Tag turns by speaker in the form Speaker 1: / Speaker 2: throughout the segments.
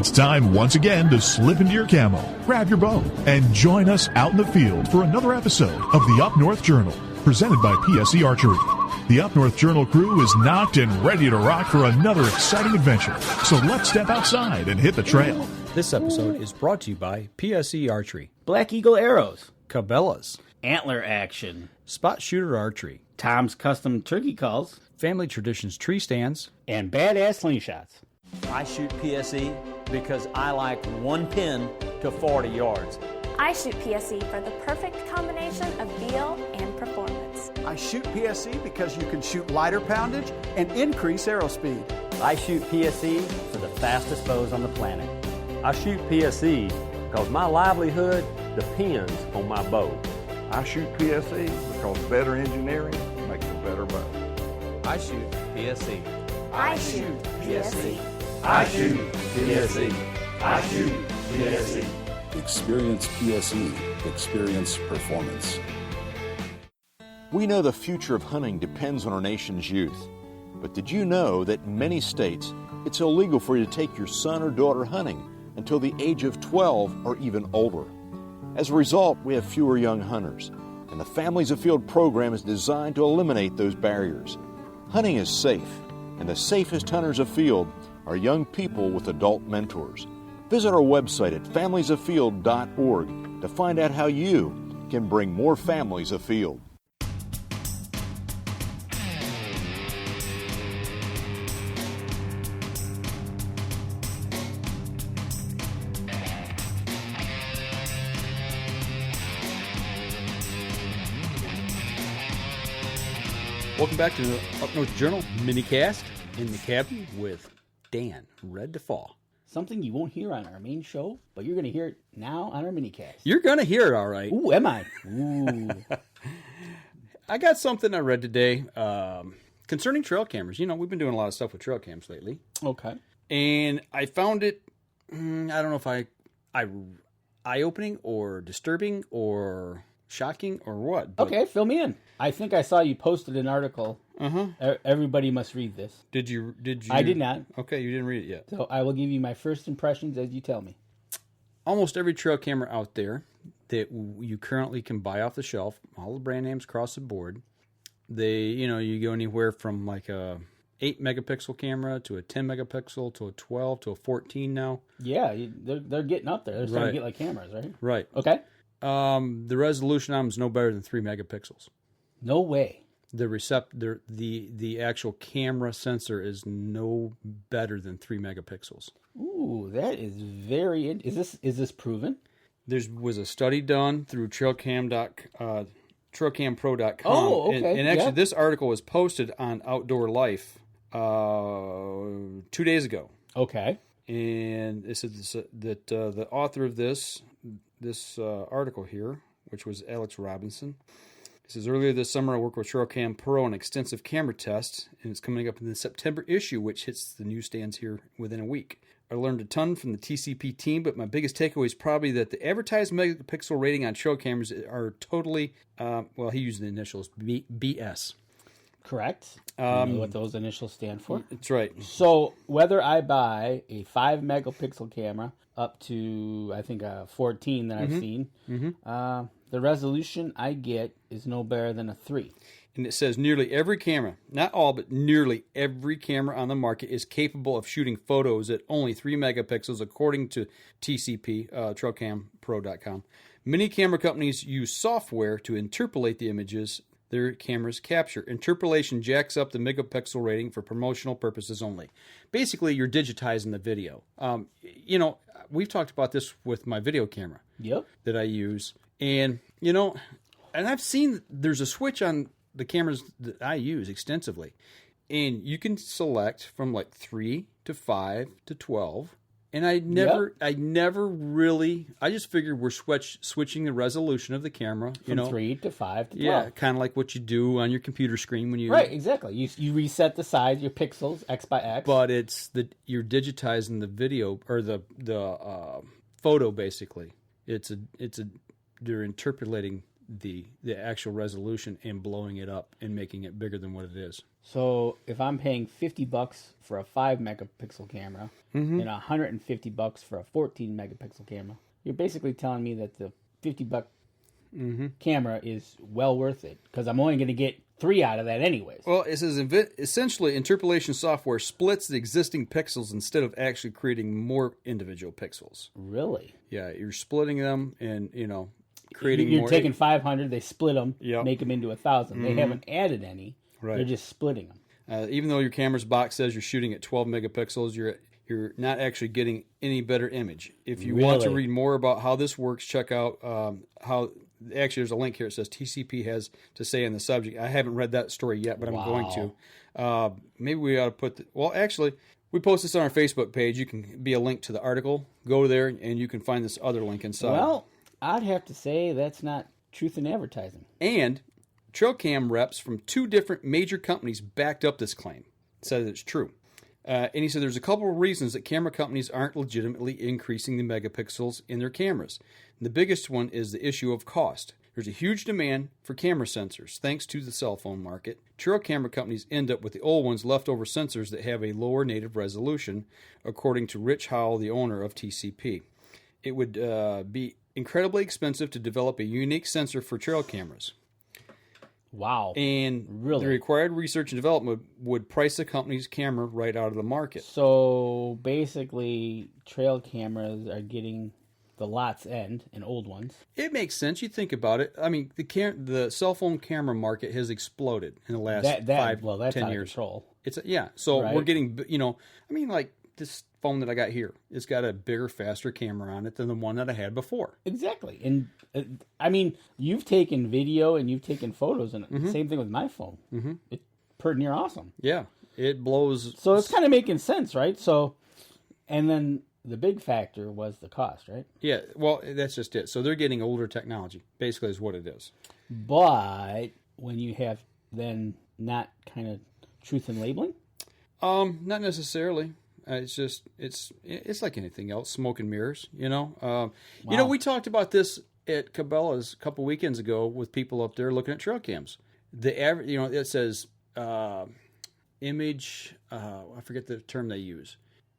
Speaker 1: It's time once again to slip into your camo, grab your bow, and join us out in the field for another episode of the Up North Journal, presented by PSE Archery. The Up North Journal crew is knocked and ready to rock for another exciting adventure. So let's step outside and hit the trail.
Speaker 2: This episode is brought to you by PSE Archery,
Speaker 3: Black Eagle Arrows,
Speaker 2: Cabela's,
Speaker 3: Antler Action,
Speaker 2: Spot Shooter Archery,
Speaker 3: Tom's Custom Turkey Calls,
Speaker 2: Family Traditions Tree Stands,
Speaker 3: and Badass Slingshots.
Speaker 4: I shoot PSE because I like one pin to 40 yards.
Speaker 5: I shoot PSE for the perfect combination of feel and performance.
Speaker 6: I shoot PSE because you can shoot lighter poundage and increase arrow speed.
Speaker 4: I shoot PSE for the fastest bows on the planet.
Speaker 7: I shoot PSE because my livelihood depends on my bow.
Speaker 8: I shoot PSE because better engineering makes a better bow.
Speaker 9: I shoot PSE.
Speaker 5: I shoot PSE.
Speaker 9: I shoot PSE. I shoot PSE.
Speaker 10: Experience PSE. Experience performance.
Speaker 11: We know the future of hunting depends on our nation's youth. But did you know that in many states, it's illegal for you to take your son or daughter hunting until the age of 12 or even older? As a result, we have fewer young hunters, and the Families Afield program is designed to eliminate those barriers. Hunting is safe, and the safest hunters afield are young people with adult mentors. Visit our website at familiesafield.org to find out how you can bring more families afield.
Speaker 2: Welcome back to the Up North Journal Minicast in the cabin with Dan, ready to fall.
Speaker 3: Something you won't hear on our main show, but you're going to hear it now on our minicast.
Speaker 2: You're going to hear it all right.
Speaker 3: Ooh, am I? Ooh.
Speaker 2: I got something I read today concerning trail cameras. You know, we've been doing a lot of stuff with trail cams lately.
Speaker 3: Okay.
Speaker 2: And I found it, I don't know if eye-opening or disturbing or shocking or what.
Speaker 3: Okay, fill me in. I think I saw you posted an article.
Speaker 2: Uh-huh.
Speaker 3: Everybody must read this.
Speaker 2: Did you?
Speaker 3: I did not.
Speaker 2: Okay, you didn't read it yet.
Speaker 3: So I will give you my first impressions as you tell me.
Speaker 2: Almost every trail camera out there that you currently can buy off the shelf, all the brand names across the board, you go anywhere from like a 8 megapixel camera to a 10 megapixel to a 12 to a 14 now.
Speaker 3: Yeah, they're getting up there. They're starting to get like cameras, right?
Speaker 2: Right.
Speaker 3: Okay.
Speaker 2: The resolution on them is no better than 3 megapixels.
Speaker 3: No way.
Speaker 2: The actual camera sensor is no better than 3 megapixels.
Speaker 3: Ooh, that is very. Is this proven?
Speaker 2: There was a study done through trailcampro.com.
Speaker 3: Oh, okay.
Speaker 2: And actually, this article was posted on Outdoor Life 2 days ago.
Speaker 3: Okay.
Speaker 2: And it said that the author of this article here, which was Alex Robinson, he says, earlier this summer I worked with TrailCam Pro on an extensive camera test, and it's coming up in the September issue, which hits the newsstands here within a week. I learned a ton from the TCP team, but my biggest takeaway is probably that the advertised megapixel rating on trail cameras are totally, he used the initials, BS.
Speaker 3: Correct. You know what those initials stand for?
Speaker 2: That's right.
Speaker 3: So whether I buy a 5 megapixel camera up to, I think, a 14 that I've seen, the resolution I get is no better than a 3.
Speaker 2: And it says nearly every camera, not all, but nearly every camera on the market is capable of shooting photos at only 3 megapixels, according to TCP, trailcampro.com. Many camera companies use software to interpolate the images their cameras capture. Interpolation jacks up the megapixel rating for promotional purposes only. Basically, you're digitizing the video. We've talked about this with my video camera that I use. And, and I've seen there's a switch on the cameras that I use extensively. And you can select from like 3 to 5 to 12. And I never really, I just figured we're switching the resolution of the camera.
Speaker 3: From 3 to 5 to 12.
Speaker 2: Yeah, kind of like what you do on your computer screen when you...
Speaker 3: Right, exactly. You reset the size, your pixels, X by X.
Speaker 2: But you're digitizing the video, or the photo, basically. They're interpolating the actual resolution and blowing it up and making it bigger than what it is.
Speaker 3: So if I'm paying $50 for a 5 megapixel camera and $150 for a 14 megapixel camera, you're basically telling me that the $50 camera is well worth it because I'm only going to get 3 out of that anyways.
Speaker 2: Well, it says essentially interpolation software splits the existing pixels instead of actually creating more individual pixels.
Speaker 3: Really?
Speaker 2: Yeah, you're splitting them and, creating
Speaker 3: you're
Speaker 2: more.
Speaker 3: Taking 500, they split them,
Speaker 2: Yep.
Speaker 3: make them into 1,000. They haven't added any.
Speaker 2: Right.
Speaker 3: They're just splitting them.
Speaker 2: Even though your camera's box says you're shooting at 12 megapixels, you're not actually getting any better image. If you want to read more about how this works, check out how. Actually, there's a link here. It says TCP has to say on the subject. I haven't read that story yet, but I'm going to. Maybe we ought to put. Actually, we post this on our Facebook page. You can be a link to the article. Go there, and you can find this other link inside.
Speaker 3: Well, I'd have to say that's not truth in advertising.
Speaker 2: And trail cam reps from 2 different major companies backed up this claim, said it's true. And he said there's a couple of reasons that camera companies aren't legitimately increasing the megapixels in their cameras. And the biggest one is the issue of cost. There's a huge demand for camera sensors thanks to the cell phone market. Trail camera companies end up with the old ones leftover sensors that have a lower native resolution, according to Rich Howell, the owner of TCP. It would be incredibly expensive to develop a unique sensor for trail cameras.
Speaker 3: Wow.
Speaker 2: And the required research and development would price the company's camera right out of the market.
Speaker 3: So basically, trail cameras are getting the lot's end and old ones.
Speaker 2: It makes sense. You think about it. I mean, the cell phone camera market has exploded in the last 5-10 years.
Speaker 3: Control.
Speaker 2: So
Speaker 3: right.
Speaker 2: We're getting, like this phone that I got here, it's got a bigger, faster camera on it than the one that I had before.
Speaker 3: Exactly. And you've taken video and you've taken photos, and same thing with my phone. It's pretty near awesome.
Speaker 2: Yeah, it blows.
Speaker 3: So it's kind of making sense, right? So, and then the big factor was the cost, right?
Speaker 2: Yeah, well, that's just it. So they're getting older technology, basically is what it is.
Speaker 3: But when you have then not kind of truth in labeling?
Speaker 2: Not necessarily. It's just it's like anything else, smoke and mirrors. We talked about this at Cabela's a couple weekends ago with people up there looking at trail cams. The average, it says image. I forget the term they use.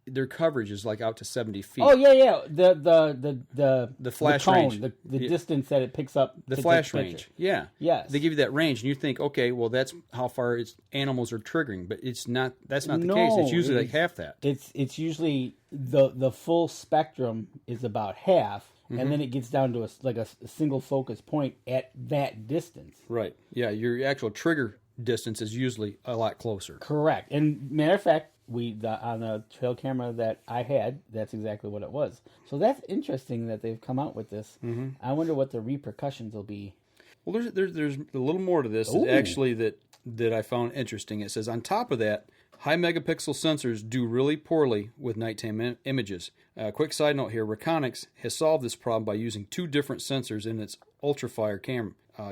Speaker 2: Their coverage is like out to 70 feet.
Speaker 3: Oh yeah. The
Speaker 2: flash
Speaker 3: cone,
Speaker 2: range,
Speaker 3: the distance that it picks up.
Speaker 2: The flash range. Yeah.
Speaker 3: Yes.
Speaker 2: They give you that range, and you think, okay, well, that's how far animals are triggering, but it's not. That's not the case. It's usually like half that.
Speaker 3: It's usually the full spectrum is about half, and then it gets down to a single focus point at that distance.
Speaker 2: Right. Yeah. Your actual trigger distance is usually a lot closer.
Speaker 3: Correct. And matter of fact, on the trail camera that I had, that's exactly what it was. So that's interesting that they've come out with this. I wonder what the repercussions will be.
Speaker 2: Well, there's a little more to this actually that I found interesting. It says on top of that, high megapixel sensors do really poorly with nighttime images. Quick side note here: Reconyx has solved this problem by using 2 different sensors in its ultrafire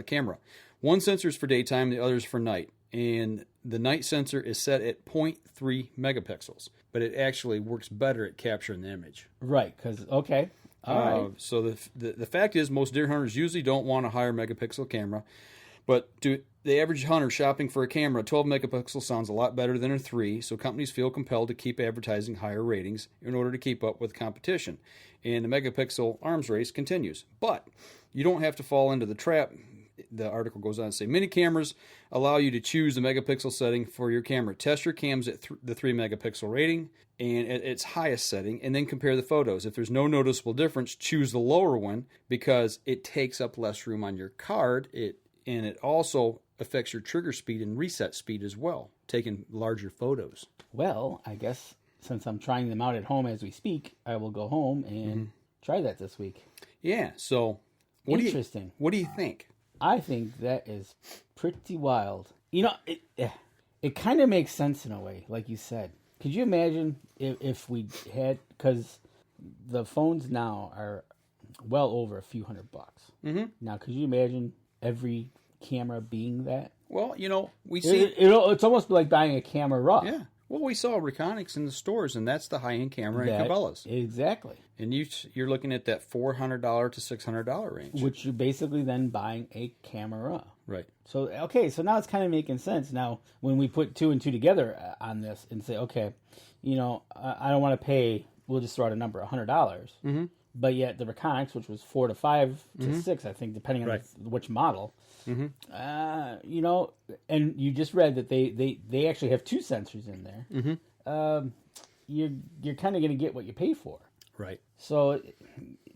Speaker 2: camera. One sensor is for daytime, the other is for night. And the night sensor is set at 0.3 megapixels, but it actually works better at capturing the image.
Speaker 3: Right, because, okay. All right.
Speaker 2: So the fact is most deer hunters usually don't want a higher megapixel camera, but to the average hunter shopping for a camera, 12 megapixels sounds a lot better than a 3, so companies feel compelled to keep advertising higher ratings in order to keep up with competition. And the megapixel arms race continues. But you don't have to fall into the trap. The article goes on to say, many cameras allow you to choose the megapixel setting for your camera. Test your cams at the 3 megapixel rating and at its highest setting, and then compare the photos. If there's no noticeable difference, choose the lower one because it takes up less room on your card. And it also affects your trigger speed and reset speed as well, taking larger photos.
Speaker 3: Well, I guess since I'm trying them out at home as we speak, I will go home and try that this week.
Speaker 2: Yeah, so what do you think?
Speaker 3: I think that is pretty wild. It kind of makes sense in a way, like you said. Could you imagine if we had, because the phones now are well over a few $100. Now, could you imagine every camera being that?
Speaker 2: Well, we see...
Speaker 3: It's almost like buying a camera raw.
Speaker 2: Yeah. Well, we saw Reconyx in the stores, and that's the high-end camera in Cabela's.
Speaker 3: Exactly.
Speaker 2: And you're looking at that $400 to $600 range.
Speaker 3: Which you're basically then buying a camera.
Speaker 2: Right.
Speaker 3: So, okay, so now it's kind of making sense. Now, when we put 2 and 2 together on this and say, okay, you know, I don't want to pay, we'll just throw out a number, $100. Mm-hmm. But yet the Reconyx, which was 4 to 5 to 6, I think, depending on which model, you know, and you just read that they actually have 2 sensors in there. You're kind of going to get what you pay for.
Speaker 2: Right.
Speaker 3: So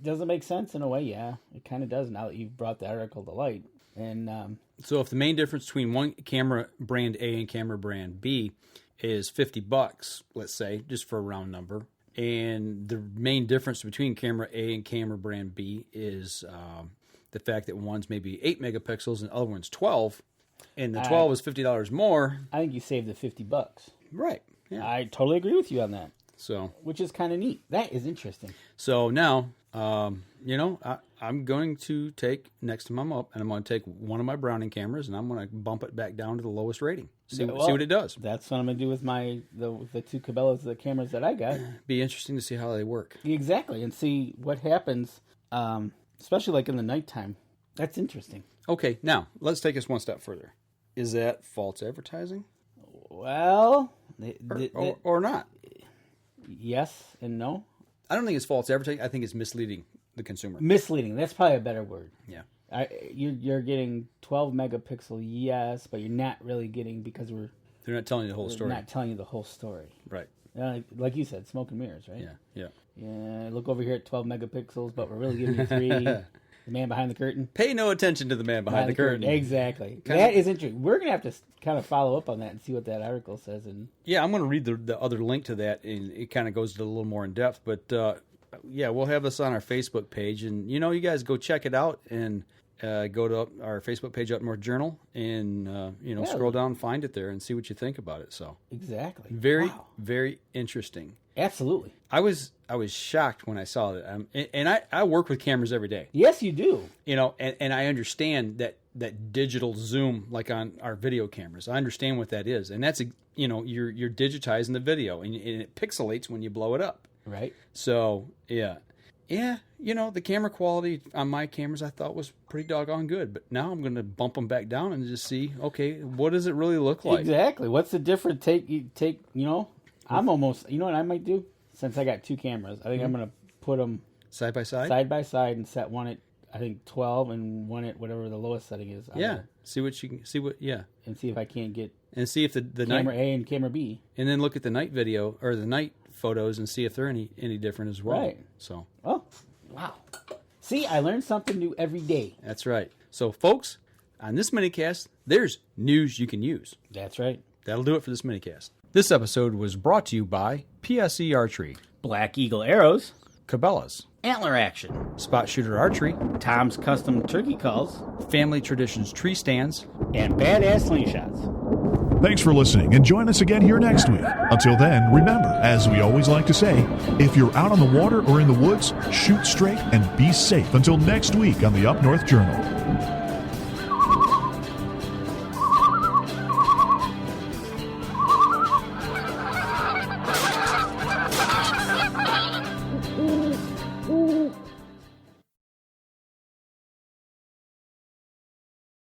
Speaker 3: does it make sense in a way? Yeah, it kind of does now that you've brought the article to light. And
Speaker 2: so if the main difference between one camera brand A and camera brand B is $50, let's say, just for a round number, and the main difference between camera A and camera brand B is the fact that one's maybe 8 megapixels and the other one's 12, and the 12 is $50 more.
Speaker 3: I think you saved the $50.
Speaker 2: Right. Yeah.
Speaker 3: I totally agree with you on that.
Speaker 2: So,
Speaker 3: which is kind of neat. That is interesting.
Speaker 2: So now, you know, I'm going to take, next time I'm up, and I'm going to take one of my Browning cameras, and I'm going to bump it back down to the lowest rating. See what it does.
Speaker 3: That's what I'm going to do with the 2 Cabela's, the cameras that I got.
Speaker 2: Be interesting to see how they work.
Speaker 3: Exactly, and see what happens, especially like in the nighttime. That's interesting.
Speaker 2: Okay, now, let's take us one step further. Is that false advertising?
Speaker 3: Well...
Speaker 2: or not?
Speaker 3: Yes and no.
Speaker 2: I don't think it's false advertising. I think it's misleading the consumer.
Speaker 3: Misleading. That's probably a better word.
Speaker 2: Yeah.
Speaker 3: You're getting 12 megapixel, yes, but you're not really getting, because
Speaker 2: they're not telling you the whole story.
Speaker 3: Not telling you the whole story.
Speaker 2: Right.
Speaker 3: Like you said, smoke and mirrors, right?
Speaker 2: Yeah.
Speaker 3: Yeah. Look over here at 12 megapixels, but we're really giving you 3. The man behind the curtain.
Speaker 2: Pay no attention to the man behind the curtain.
Speaker 3: Exactly. That is interesting. We're going to have to kind of follow up on that and see what that article says. And
Speaker 2: yeah, I'm going to read the other link to that, and it kind of goes a little more in depth. But yeah, we'll have this on our Facebook page, and you guys go check it out, and go to our Facebook page, Up North Journal, and scroll down and find it there and see what you think about it. So
Speaker 3: exactly,
Speaker 2: very interesting.
Speaker 3: Absolutely.
Speaker 2: I was shocked when I saw that. And I work with cameras every day.
Speaker 3: Yes, you do.
Speaker 2: And I understand that digital zoom, like on our video cameras. I understand what that is. And that's, you're digitizing the video, and it pixelates when you blow it up.
Speaker 3: Right.
Speaker 2: So, yeah. Yeah, the camera quality on my cameras I thought was pretty doggone good. But now I'm going to bump them back down and just see, okay, what does it really look like?
Speaker 3: Exactly. What's the difference? I'm almost, what I might do? Since I got 2 cameras, I think I'm going to put them
Speaker 2: side by side,
Speaker 3: and set one at, I think, 12 and one at whatever the lowest setting is.
Speaker 2: Yeah. See what,
Speaker 3: and see if I can't get.
Speaker 2: And see if the
Speaker 3: camera
Speaker 2: night,
Speaker 3: A and camera B.
Speaker 2: And then look at the night video or the night photos and see if they're any different as well.
Speaker 3: Right.
Speaker 2: So.
Speaker 3: Oh, wow. See, I learn something new every day.
Speaker 2: That's right. So, folks, on this minicast, there's news you can use.
Speaker 3: That's right.
Speaker 2: That'll do it for this minicast. This episode was brought to you by PSE Archery,
Speaker 3: Black Eagle Arrows,
Speaker 2: Cabela's,
Speaker 3: Antler Action,
Speaker 2: Spot Shooter Archery,
Speaker 3: Tom's Custom Turkey Calls,
Speaker 2: Family Traditions Tree Stands,
Speaker 3: and Badass Slingshots.
Speaker 1: Thanks for listening, and join us again here next week. Until then, remember, as we always like to say, if you're out on the water or in the woods, shoot straight and be safe until next week on the Up North Journal.